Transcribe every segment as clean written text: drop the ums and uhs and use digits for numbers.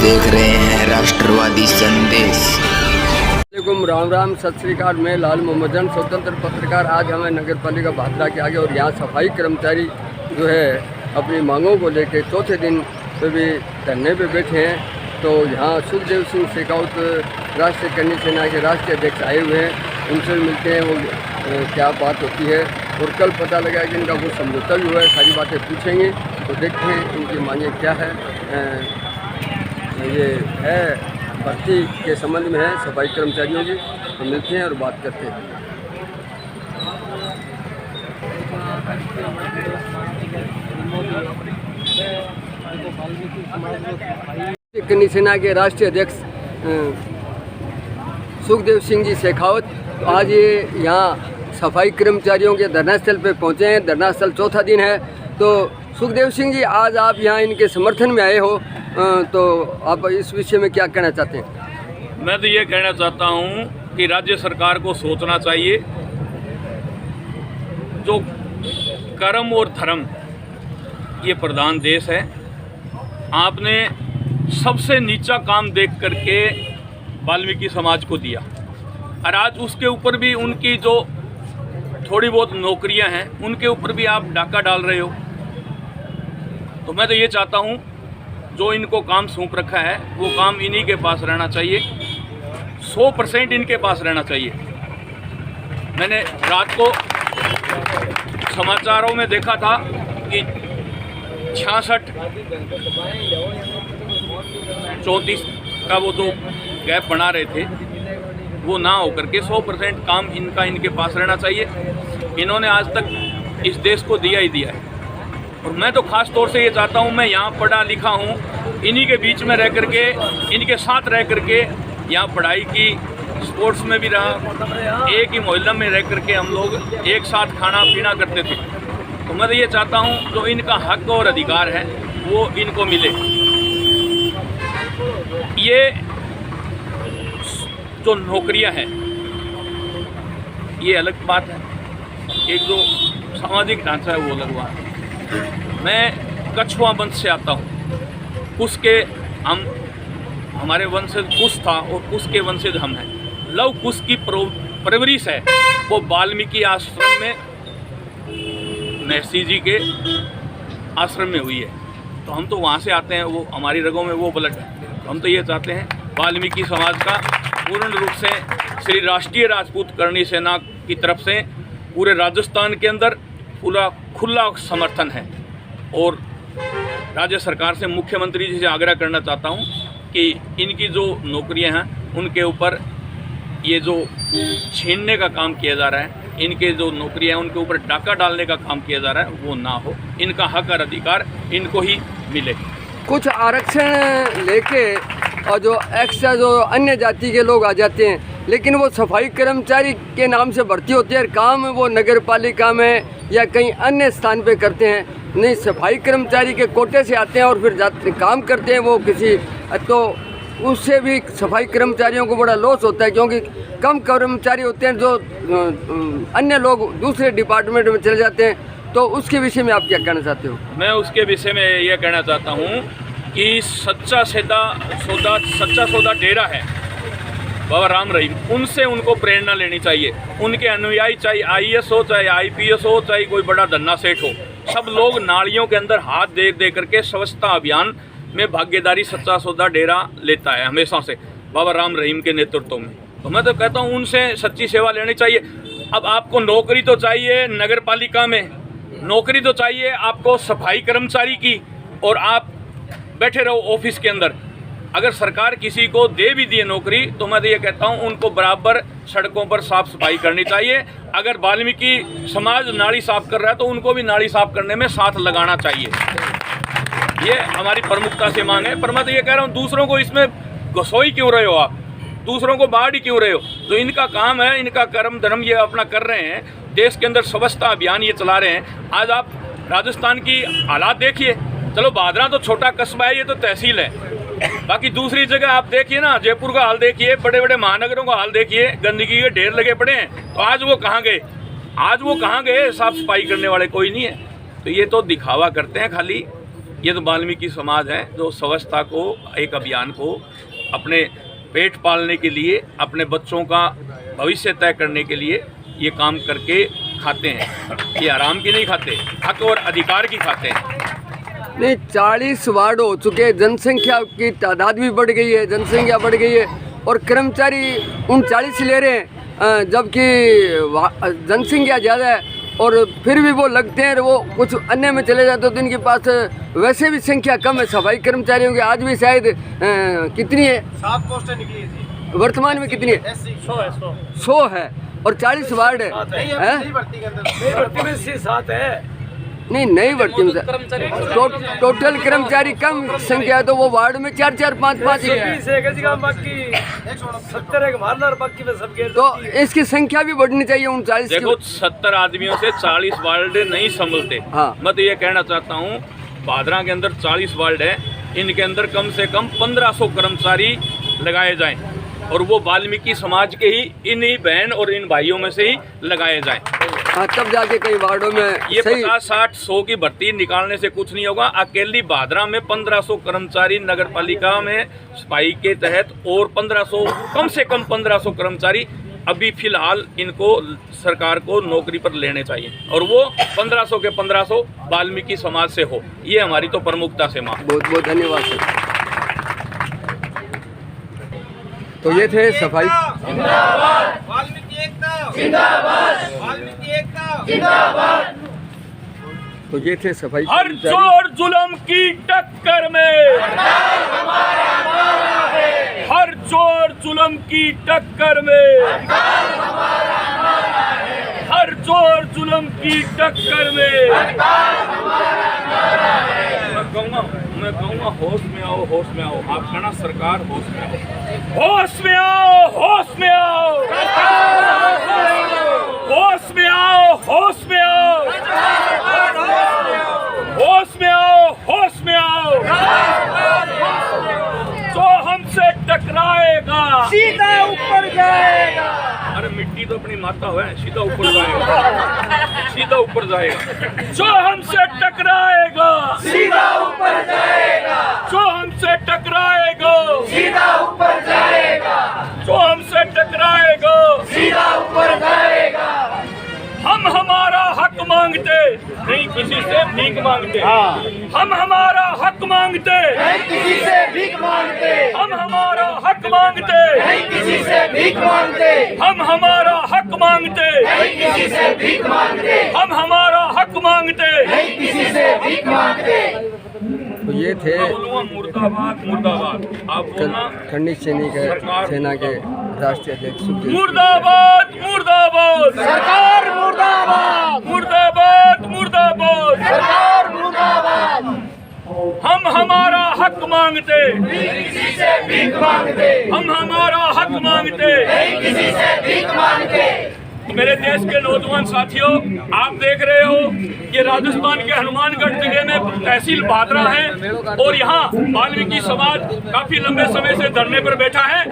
देख रहे हैं राष्ट्रवादी संदेश। राम राम, सत श्री अकाल। मैं लाल मोहम्मद जन, स्वतंत्र पत्रकार। आज हमें नगर पालिका भादरा के आगे और यहाँ सफाई कर्मचारी जो है अपनी मांगों को लेकर चौथे दिन पे भी धरने पे बैठे हैं। तो यहाँ सुखदेव सिंह शेखावत राष्ट्रीय कर्णी सेना के राष्ट्रीय अध्यक्ष आए हुए हैं, उनसे मिलते हैं। वो क्या बात होती है और कल पता लगा कि इनका वो समझौता भी हुआ है, सारी बातें पूछेंगे। तो देखते हैं इनकी मांगें क्या है। ये है भर्ती के संबंध में है सफाई कर्मचारियों की। तो मिलते हैं और बात करते हैं। कर्णी सेना के राष्ट्रीय अध्यक्ष सुखदेव सिंह जी शेखावत आज ये यहाँ सफाई कर्मचारियों के धरना स्थल पे पहुँचे हैं। धरना स्थल चौथा दिन है। तो सुखदेव सिंह जी, आज आप यहाँ इनके समर्थन में आए हो, तो आप इस विषय में क्या कहना चाहते हैं? मैं तो ये कहना चाहता हूँ कि राज्य सरकार को सोचना चाहिए, जो कर्म और धर्म ये प्रधान देश है। आपने सबसे नीचा काम देख करके वाल्मीकि समाज को दिया और आज उसके ऊपर भी उनकी जो थोड़ी बहुत नौकरियां हैं उनके ऊपर भी आप डाका डाल रहे हो। तो मैं तो ये चाहता हूँ जो इनको काम सौंप रखा है वो काम इन्हीं के पास रहना चाहिए, 100% इनके पास रहना चाहिए। मैंने रात को समाचारों में देखा था कि 36-34 का वो जो गैप बना रहे थे वो ना होकर के 100% काम इनके पास रहना चाहिए। इन्होंने आज तक इस देश को दिया ही दिया है। और मैं तो ख़ास तौर से ये चाहता हूँ, मैं यहाँ पढ़ा लिखा हूँ, इन्हीं के बीच में रह करके, इनके साथ रह करके यहाँ पढ़ाई की, स्पोर्ट्स में भी रहा, एक ही मोहल्ला में रह करके हम लोग एक साथ खाना पीना करते थे। तो मैं तो ये चाहता हूँ जो इनका हक और अधिकार है वो इनको मिले। ये जो नौकरियां हैं ये अलग बात है, एक जो सामाजिक ढांचा है वो अलग बात है। मैं कछुआ वंश से आता हूँ। कुश के हमारे वंशज कुश था और कुश के वंशज हम हैं। लव कुश की परवरिश है वो वाल्मीकि आश्रम में, महर्षि जी के आश्रम में हुई है। तो हम तो वहाँ से आते हैं, वो हमारी रगों में वो ब्लड है। तो हम तो ये चाहते हैं वाल्मीकि समाज का पूर्ण रूप से श्री राष्ट्रीय राजपूत कर्णी सेना की तरफ से पूरे राजस्थान के अंदर पूरा खुला समर्थन है। और राज्य सरकार से, मुख्यमंत्री जी से आग्रह करना चाहता हूँ कि इनकी जो नौकरियां हैं उनके ऊपर ये जो छीनने का काम किया जा रहा है, इनके जो नौकरियां हैं उनके ऊपर डाका डालने का काम किया जा रहा है वो ना हो। इनका हक और अधिकार इनको ही मिले। कुछ आरक्षण लेके और जो एक्स्ट्रा जो अन्य जाति के लोग आ जाते हैं, लेकिन वो सफाई कर्मचारी के नाम से भर्ती होते हैं, काम वो नगर पालिका में या कहीं अन्य स्थान पे करते हैं। नहीं, सफाई कर्मचारी के कोटे से आते हैं और फिर जाते काम करते हैं वो किसी, तो उससे भी सफाई कर्मचारियों को बड़ा लॉस होता है, क्योंकि कम कर्मचारी होते हैं जो अन्य लोग दूसरे डिपार्टमेंट में चले जाते हैं। तो उसके विषय में आप क्या कहना चाहते हो? मैं उसके विषय में ये कहना चाहता हूँ कि सच्चा सौदा डेरा है बाबा राम रहीम, उनसे उनको प्रेरणा लेनी चाहिए। उनके अनुयायी, चाहे IAS हो, चाहे IPS हो, चाहे कोई बड़ा धन्ना सेठ हो, सब लोग नालियों के अंदर हाथ दे करके स्वच्छता अभियान में भागीदारी सच्चा सौदा डेरा लेता है हमेशा से बाबा राम रहीम के नेतृत्व में। तो मैं तो कहता हूँ उनसे सच्ची सेवा लेनी चाहिए। अब आपको नौकरी तो चाहिए नगर पालिका में, नौकरी तो चाहिए आपको सफाई कर्मचारी की, और आप बैठे रहो ऑफिस के अंदर। अगर सरकार किसी को दे भी दिए नौकरी तो मैं तो ये कहता हूँ उनको बराबर सड़कों पर साफ सफाई करनी चाहिए। अगर वाल्मीकि समाज नाली साफ कर रहा है तो उनको भी नाली साफ करने में साथ लगाना चाहिए। ये हमारी प्रमुखता से मांग है। पर मैं तो ये कह रहा हूँ दूसरों को इसमें घुसोई क्यों रहे हो आप, दूसरों को बाढ़ ही क्यों रहे हो? जो इनका काम है, इनका कर्म धर्म ये अपना कर रहे हैं, देश के अंदर स्वच्छता अभियान ये चला रहे हैं। आज आप राजस्थान की हालात देखिए। चलो भादरा तो छोटा कस्बा है, ये तो तहसील है, बाकी दूसरी जगह आप देखिए ना, जयपुर का हाल देखिए, बड़े बड़े महानगरों का हाल देखिए, गंदगी के ढेर लगे पड़े हैं। तो आज वो कहाँ गए? साफ सफाई करने वाले कोई नहीं है। तो ये तो दिखावा करते हैं खाली, ये तो वाल्मीकि समाज है जो स्वच्छता को, एक अभियान को अपने पेट पालने के लिए, अपने बच्चों का भविष्य तय करने के लिए ये काम करके खाते हैं। ये आराम की नहीं खाते, हक और अधिकार की खाते हैं। नहीं, 40 वार्ड हो चुके, जनसंख्या की तादाद भी बढ़ गई है, जनसंख्या बढ़ गई है और कर्मचारी 39 ले रहे हैं, जबकि जनसंख्या ज़्यादा है और फिर भी वो लगते हैं। वो कुछ अन्य में चले जाते तो इनके पास वैसे भी संख्या कम है सफाई कर्मचारियों की। आज भी शायद कितनी है? 7 पोस्टें निकली है जी। वर्तमान में कितनी है? 100 है और 40 वार्ड है। भर्ती में 7 है। नहीं, नई भर्ती में टोटल कर्मचारी कम संख्या है तो वो वार्ड में 4-4, 5-5 ही है। तो इसकी संख्या भी बढ़नी चाहिए 39 की। देखो 70 आदमियों से 40 वार्ड नहीं संभलते। हाँ। मैं तो ये कहना चाहता हूँ, भादरा के अंदर 40 वार्ड है, इनके अंदर कम से कम 1500 कर्मचारी लगाए जाएं और वो वाल्मीकि समाज के ही इन्हीं बहन और इन भाइयों में से ही लगाए जाएं। हाँ, तब जाके कई वार्डों में ये सही 50-60-100 की भर्ती निकालने से कुछ नहीं होगा। अकेली भादरा में 1500 कर्मचारी नगर पालिका में सफाई के तहत और 1500, कम से कम 1500 कर्मचारी अभी फिलहाल इनको सरकार को नौकरी पर लेने चाहिए और वो 1500 के 1500 वाल्मीकि समाज से हो। ये हमारी तो प्रमुखता से मांग। बहुत बहुत धन्यवाद सर। तो ये थे सफाई। वाल्मीकि एकता जिंदाबाद। वाल्मीकि एकता जिंदाबाद। तो ये थे सफाई। हर जोर जुल्म की टक्कर में, हर जोर जुल्म की टक्कर में, हर जोर जुल्म की टक्कर में। मैं कहूँगा होश में आओ, होश में आओ। आप कहना सरकार होश में आओ, होश में आओ, होश में आओ, होश में आओ, होश में आओ, होश में आओ, होश में आओ। जो हमसे टकराएगा सीधा ऊपर जाएगा। अरे मिट्टी तो अपनी माता है, सीधा ऊपर जाएगा, सीधा ऊपर जाएगा। जो हमसे टकराएगा सीधा ऊपर जाएगा। जो हमसे टकराएगा सीधा ऊपर जाएगा। जो हमसे टकराएगा सीधा ऊपर जाएगा। हम हमारा हक मांगते नहीं किसी से भीख मांगते। हम हमारा हक मांगते नहीं किसी से भीख मांगते। हम हमारा हक मांगते नहीं किसी से भीख मांगते। हम हमारा हक मांगते नहीं किसी से भीख मांगते। हम हमारा हक मांगते नहीं किसी से भीख मांगते। तो ये थे मैं बोलूँगा मुर्दाबाद, मुर्दाबाद। आप बोलना खंडित सेना के राष्ट्रीय अध्यक्ष मुर्दाबाद, मुर्दाबाद, सरकार मुर्दाबाद। मुर्दाबाद, मुर्दाबाद। सरकार मुर्दाबाद। हम हमारा हक मांगते नहीं किसी से भीख मांगते। हम हमारा हक मांगते। नहीं किसी से भीख मांगते। मेरे देश के नौजवान साथियों, आप देख रहे हो ये राजस्थान के हनुमानगढ़ जिले में तहसील भादरा है और यहाँ वाल्मीकि समाज काफी लंबे समय से धरने पर बैठा है।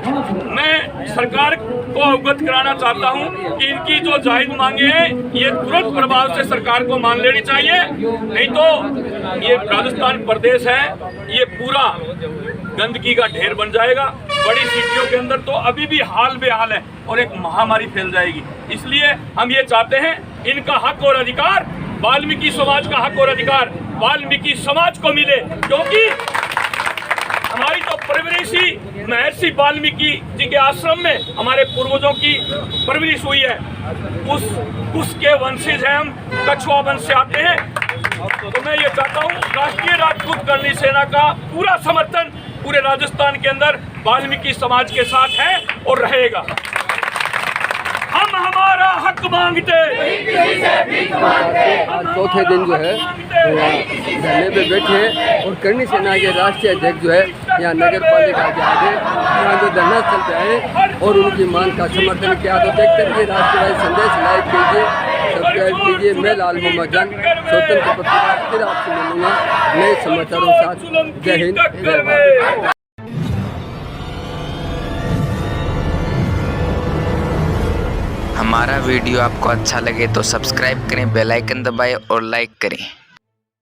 मैं सरकार को अवगत कराना चाहता हूँ कि इनकी जो जायज मांगे हैं ये तुरंत प्रभाव से सरकार को मान लेनी चाहिए, नहीं तो ये राजस्थान प्रदेश है, ये पूरा गंदगी का ढेर बन जाएगा। बड़ी सिटियों के अंदर तो अभी भी हाल बेहाल है और एक महामारी फैल जाएगी। इसलिए हम ये चाहते हैं इनका हक और अधिकार, वाल्मीकि समाज का हक और अधिकार वाल्मीकि समाज को मिले, क्योंकि हमारी तो परवरिश ही महर्षि वाल्मीकि जी के आश्रम में हमारे पूर्वजों की परवरिश हुई है। उसके वंशज हैं हम, कछुआ वंश से आते हैं। तो मैं ये चाहता हूँ राष्ट्रीय राजपूत करनी सेना का पूरा समर्थन पूरे राजस्थान के अंदर वाल्मीकि समाज के साथ है और रहेगा। हम हमारा हक मांगते। आज चौथे दिन जो है धरने पे बैठे हैं और करनी सेना के राष्ट्रीय अध्यक्ष जो है यहाँ नगर पालिका के आगे यहाँ जो धरना स्थल पे आए और उनकी मांग का समर्थन किया। तो देखते रहिए राष्ट्रवादी संदेश, लाइक कीजिए, सब्सक्राइब कीजिए। मैं लाल मोहम्मद जंग, स्वतंत्र पत्रकार, फिर आपसे मिलूंगा नए समाचारों के साथ। जय हिंद, जय भारत। हमारा वीडियो आपको अच्छा लगे तो सब्सक्राइब करें, बेल आइकन दबाएं और लाइक करें।